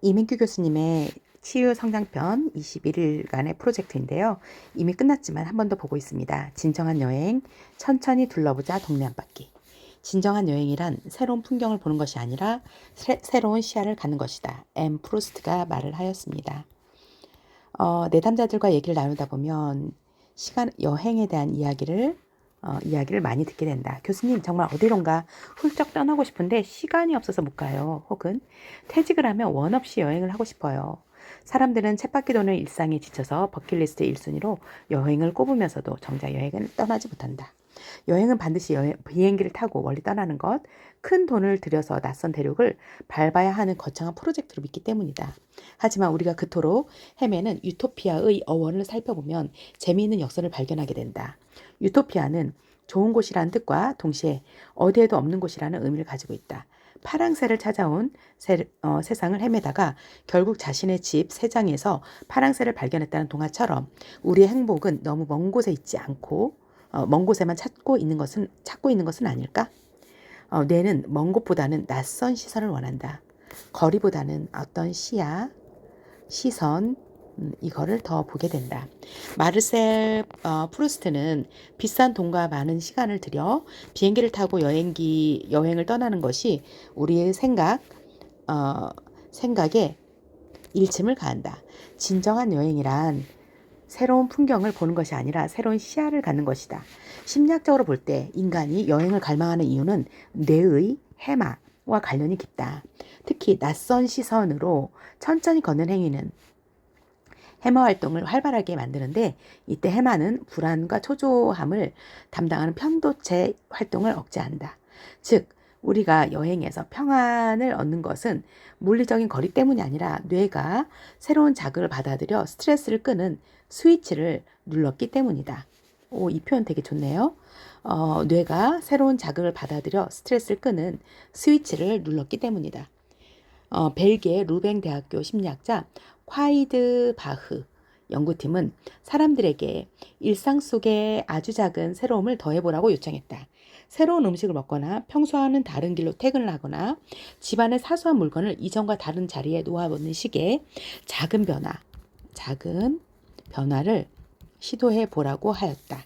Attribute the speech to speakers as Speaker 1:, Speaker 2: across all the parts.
Speaker 1: 이민규 교수님의 치유 성장편 21일간의 프로젝트인데요. 이미 끝났지만 한 번 더 보고 있습니다. 진정한 여행, 천천히 둘러보자 동네 한 바퀴. 진정한 여행이란 새로운 풍경을 보는 것이 아니라 새로운 시야를 갖는 것이다. 프루스트가 말을 하였습니다. 내담자들과 얘기를 나누다 보면 여행에 대한 이야기를 많이 듣게 된다. 교수님, 정말 어디론가 훌쩍 떠나고 싶은데 시간이 없어서 못 가요. 혹은 퇴직을 하면 원 없이 여행을 하고 싶어요. 사람들은 쳇바퀴 도는 일상에 지쳐서 버킷리스트 1순위로 여행을 꼽으면서도 정작 여행을 떠나지 못한다. 여행은 반드시 비행기를 타고 멀리 떠나는 것, 큰 돈을 들여서 낯선 대륙을 밟아야 하는 거창한 프로젝트로 믿기 때문이다. 하지만 우리가 그토록 헤매는 유토피아의 어원을 살펴보면 재미있는 역사를 발견하게 된다. 유토피아는 좋은 곳이라는 뜻과 동시에 어디에도 없는 곳이라는 의미를 가지고 있다. 파랑새를 찾아온 세상을 헤매다가 결국 자신의 집 세장에서 파랑새를 발견했다는 동화처럼 우리의 행복은 너무 먼 곳에 있지 않고 먼 곳에만 찾고 있는 것은 아닐까? 뇌는 먼 곳보다는 낯선 시선을 원한다. 거리보다는 어떤 시선, 이거를 더 보게 된다. 마르셀 프루스트는 비싼 돈과 많은 시간을 들여 비행기를 타고 여행을 떠나는 것이 우리의 생각에 일침을 가한다. 진정한 여행이란 새로운 풍경을 보는 것이 아니라 새로운 시야를 갖는 것이다. 심리학적으로 볼 때 인간이 여행을 갈망하는 이유는 뇌의 해마와 관련이 깊다. 특히 낯선 시선으로 천천히 걷는 행위는 해마 활동을 활발하게 만드는데 이때 해마는 불안과 초조함을 담당하는 편도체 활동을 억제한다. 즉 우리가 여행에서 평안을 얻는 것은 물리적인 거리 때문이 아니라 뇌가 새로운 자극을 받아들여 스트레스를 끄는 스위치를 눌렀기 때문이다. 이 표현 되게 좋네요. 뇌가 새로운 자극을 받아들여 스트레스를 끄는 스위치를 눌렀기 때문이다. 벨기에 루뱅 대학교 심리학자 콰이드 바흐 연구팀은 사람들에게 일상 속에 아주 작은 새로움을 더해보라고 요청했다. 새로운 음식을 먹거나 평소와는 다른 길로 퇴근을 하거나 집안의 사소한 물건을 이전과 다른 자리에 놓아놓는 식의 작은 변화를 시도해 보라고 하였다.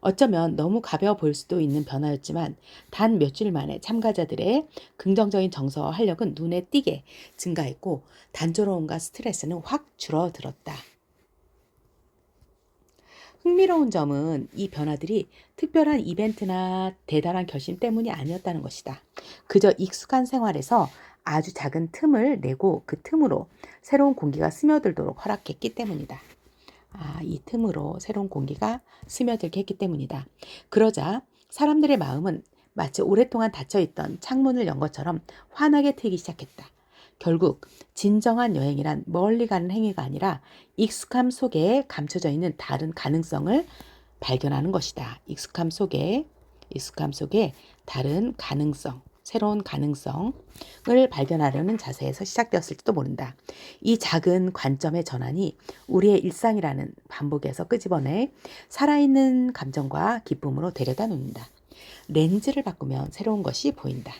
Speaker 1: 어쩌면 너무 가벼워 보일 수도 있는 변화였지만 단 몇 주일 만에 참가자들의 긍정적인 정서 활력은 눈에 띄게 증가했고 단조로움과 스트레스는 확 줄어들었다. 흥미로운 점은 이 변화들이 특별한 이벤트나 대단한 결심 때문이 아니었다는 것이다. 그저 익숙한 생활에서 아주 작은 틈을 내고 그 틈으로 새로운 공기가 스며들도록 허락했기 때문이다. 이 틈으로 새로운 공기가 스며들게 했기 때문이다. 그러자 사람들의 마음은 마치 오랫동안 닫혀있던 창문을 연 것처럼 환하게 트이기 시작했다. 결국 진정한 여행이란 멀리 가는 행위가 아니라 익숙함 속에 감춰져 있는 다른 가능성을 발견하는 것이다. 익숙함 속에 다른 가능성, 새로운 가능성을 발견하려는 자세에서 시작되었을지도 모른다. 이 작은 관점의 전환이 우리의 일상이라는 반복에서 끄집어내 살아있는 감정과 기쁨으로 데려다 놓는다. 렌즈를 바꾸면 새로운 것이 보인다.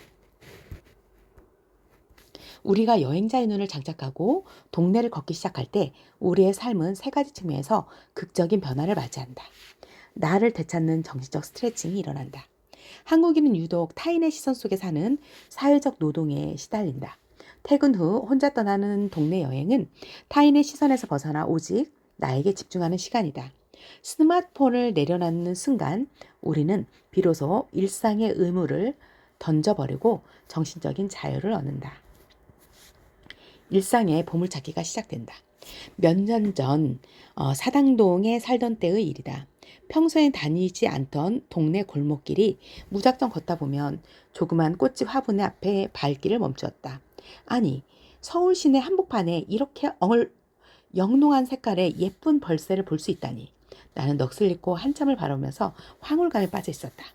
Speaker 1: 우리가 여행자의 눈을 장착하고 동네를 걷기 시작할 때 우리의 삶은 세 가지 측면에서 극적인 변화를 맞이한다. 나를 되찾는 정신적 스트레칭이 일어난다. 한국인은 유독 타인의 시선 속에 사는 사회적 노동에 시달린다. 퇴근 후 혼자 떠나는 동네 여행은 타인의 시선에서 벗어나 오직 나에게 집중하는 시간이다. 스마트폰을 내려놓는 순간 우리는 비로소 일상의 의무를 던져버리고 정신적인 자유를 얻는다. 일상의 보물찾기가 시작된다. 몇 년 전 사당동에 살던 때의 일이다. 평소엔 다니지 않던 동네 골목길이 무작정 걷다 보면 조그만 꽃집 화분의 앞에 발길을 멈추었다. 아니, 서울 시내 한복판에 이렇게 영롱한 색깔의 예쁜 벌새를 볼 수 있다니. 나는 넋을 잃고 한참을 바라보면서 황홀감에 빠져 있었다.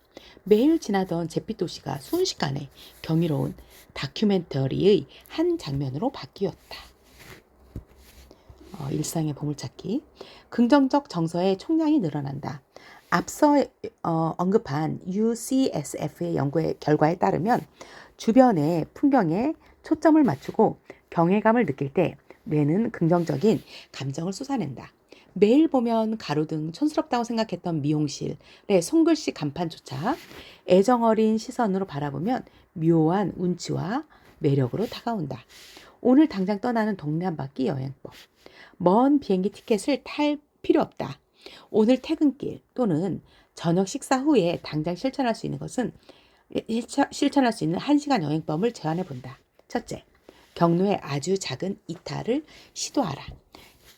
Speaker 1: 매일 지나던 잿빛 도시가 순식간에 경이로운 다큐멘터리의 한 장면으로 바뀌었다. 일상의 보물찾기. 긍정적 정서의 총량이 늘어난다. 앞서 언급한 UCSF의 연구의 결과에 따르면 주변의 풍경에 초점을 맞추고 경외감을 느낄 때 뇌는 긍정적인 감정을 쏟아낸다. 매일 보면 가로등 촌스럽다고 생각했던 미용실의 손글씨 간판조차 애정어린 시선으로 바라보면 묘한 운치와 매력으로 다가온다. 오늘 당장 떠나는 동네 한 바퀴 여행법. 먼 비행기 티켓을 탈 필요 없다. 오늘 퇴근길 또는 저녁 식사 후에 당장 실천할 수 있는 것은 실천할 수 있는 1시간 여행법을 제안해 본다. 첫째, 경로의 아주 작은 이탈을 시도하라.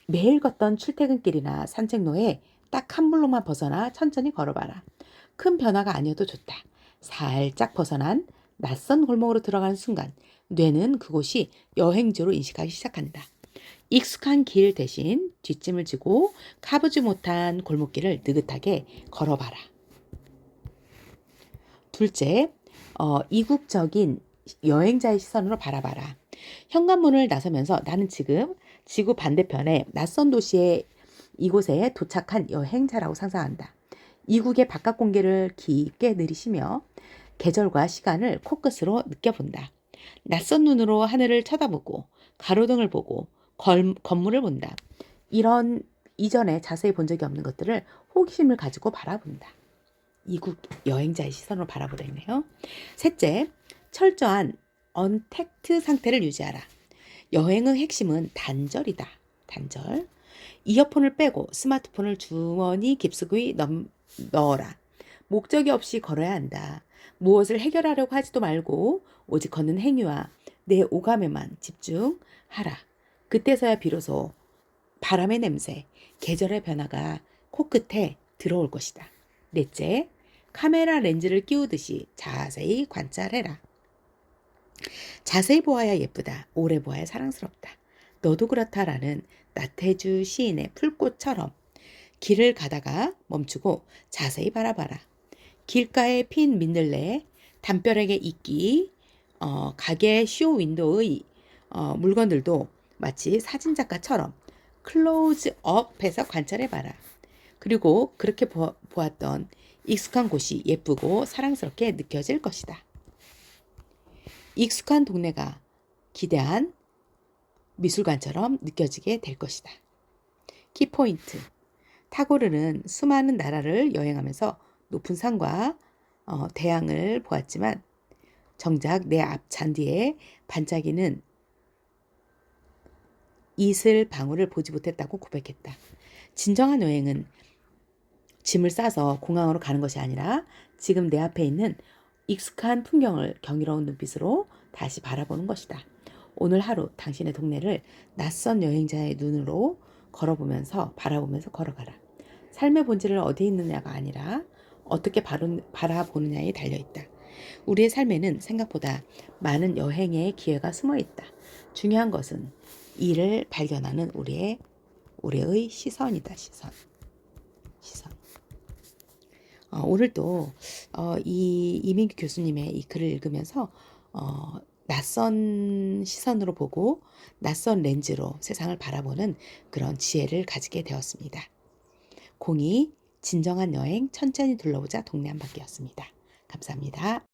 Speaker 1: 매일 걷던 출퇴근길이나 산책로에 딱 한 블록만 벗어나 천천히 걸어봐라. 큰 변화가 아니어도 좋다. 살짝 벗어난 낯선 골목으로 들어가는 순간 뇌는 그곳이 여행지로 인식하기 시작한다. 익숙한 길 대신 뒷짐을 지고 가보지 못한 골목길을 느긋하게 걸어봐라. 둘째, 이국적인 여행자의 시선으로 바라봐라. 현관문을 나서면서 나는 지금 지구 반대편의 낯선 도시의 이곳에 도착한 여행자라고 상상한다. 이국의 바깥 공기를 깊게 들이쉬며 계절과 시간을 코끝으로 느껴본다. 낯선 눈으로 하늘을 쳐다보고 가로등을 보고 건물을 본다. 이런 이전에 자세히 본 적이 없는 것들을 호기심을 가지고 바라본다. 이국 여행자의 시선으로 바라보라 했네요. 셋째, 철저한 언택트 상태를 유지하라. 여행의 핵심은 단절이다. 단절. 이어폰을 빼고 스마트폰을 주머니 깊숙이 넣어라. 목적이 없이 걸어야 한다. 무엇을 해결하려고 하지도 말고 오직 걷는 행위와 내 오감에만 집중하라. 그때서야 비로소 바람의 냄새, 계절의 변화가 코끝에 들어올 것이다. 넷째, 카메라 렌즈를 끼우듯이 자세히 관찰해라. 자세히 보아야 예쁘다. 오래 보아야 사랑스럽다. 너도 그렇다라는 나태주 시인의 풀꽃처럼 길을 가다가 멈추고 자세히 바라봐라. 길가에 핀 민들레, 담벼락의 이끼, 가게 쇼 윈도우의 물건들도 마치 사진작가처럼 클로즈업해서 관찰해봐라. 그리고 그렇게 보았던 익숙한 곳이 예쁘고 사랑스럽게 느껴질 것이다. 익숙한 동네가 기대한 미술관처럼 느껴지게 될 것이다. 키포인트. 타고르는 수많은 나라를 여행하면서 높은 산과 대양을 보았지만 정작 내 앞 잔디에 반짝이는 이슬 방울을 보지 못했다고 고백했다. 진정한 여행은 짐을 싸서 공항으로 가는 것이 아니라 지금 내 앞에 있는 익숙한 풍경을 경이로운 눈빛으로 다시 바라보는 것이다. 오늘 하루 당신의 동네를 낯선 여행자의 눈으로 바라보면서 걸어가라. 삶의 본질을 어디에 있느냐가 아니라 어떻게 바라보느냐에 달려있다. 우리의 삶에는 생각보다 많은 여행의 기회가 숨어있다. 중요한 것은 이를 발견하는 우리의 시선이다. 시선. 오늘도 이 이민규 교수님의 이 글을 읽으면서 낯선 시선으로 보고 낯선 렌즈로 세상을 바라보는 그런 지혜를 가지게 되었습니다. 02 진정한 여행 천천히 둘러보자 동네 한 바퀴였습니다. 감사합니다.